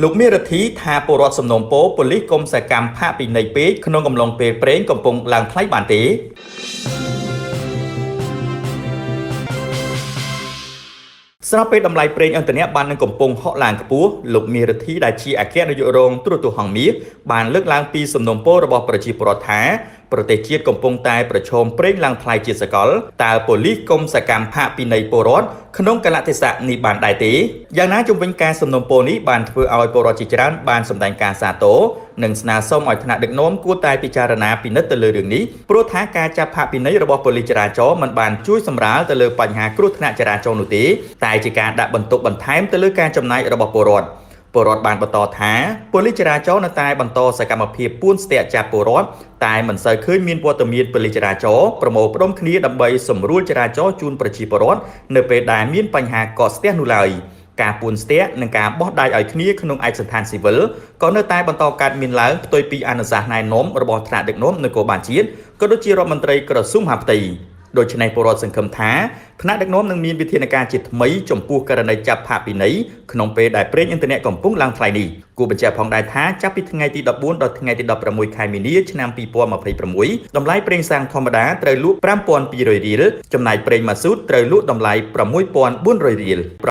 លោកមេរទ្ធីថាពលរដ្ឋសំណូមពរប៉ូលីសកុំសកម្មផាកពិន័យពេកក្នុងកំឡុងពេលប្រេងកំពុងឡើងថ្លៃបានទេស្របពេលតម្លៃប្រេងឥន្ធនៈបាននឹងកំពុងហក់ឡើងខ្ពស់លោកមេរទ្ធីដែលជាអគ្គនាយករងទូរទស្សន៍ហង្មាសបានលើកឡើងពីសំណុំពររបស់ប្រជាពលរដ្ឋថាប្រទេសជាតិកំពុងតែប្រឈមប្រេងឡើងថ្លៃជាសកលតើប៉ូលីសកុំសកម្មផាកពិន័យពលរដ្ឋក្នុងកលៈទេសៈនេះបានដែរទេយ៉ាងណាជំវិញការសំណុំពរនេះបានធ្វើឲ្យពលរដ្ឋជាច្រើនបានសម្ដែងការសាទរនិងស្នើសុំឲ្យថ្នាក់ដឹកនាំគួរតែពិចារណាពិនិត្យទៅលើរឿងនេះព្រោះថាការចាប់ផាកពិន័យរបស់ប៉ូលីសចរាចរណ៍មិនបានជួយសម្រាលទៅលើបញ្ហាគ្រោះថ្នាក់ចរាចរណ៍នោះទេតែជាការដាក់បន្ទុកបន្ថែមទៅលើការចំណាយរបស់ពលរដ្ឋពលរដ្ឋបានបន្តថាប៉ូលីសចរាចរណ៍នៅតែបន្តសកម្មភាពពួនស្ទាក់ចាប់ពលរដ្ឋតែមិនសូវឃើញមានវត្តមានប៉ូលីសចរាចរណ៍ប្រមូលផ្ដុំគ្នាដើម្បីសម្រួលចរាចរណ៍ជូនប្រជាពលរដ្ឋនៅពេលដែលមានបញ្ហាកកស្ទះនោះឡើយការពួនស្ទាក់និងការបោះដៃឲ្យគ្នាក្នុងឯកសណ្ឋានស៊ីវិលក៏នៅតែបន្តកើតមានឡើងផ្ទុយពីអនុសាសន៍ណែនាំរបស់ថ្នាក់ដឹកនាំនគរបាលជាតិក៏ដូចជារដ្ឋមន្ត្រីក្រសួងមហាផ្ទៃដូច្នេះពលរដ្ឋសង្ឃឹមថាថ្នាក់ដឹកនាំនឹងមានវិធានការជាថ្មីចំពោះករណីចាប់ផាកពិន័យក្នុងពេលដែលប្រេងឥន្ធនៈកំពុងឡើងថ្លៃនេះគួរបញ្ជាក់ផងដែរថាចាប់ពីថ្ងៃទី14ដល់ថ្ងៃទី16ខែមីនាឆ្នាំ2026តម្លៃប្រេងសាំងធម្មតាត្រូវលក់ 5,200 រៀលចំណែកប្រេងម៉ាស៊ូតត្រូវលក់តម្លៃ 6,400 រៀល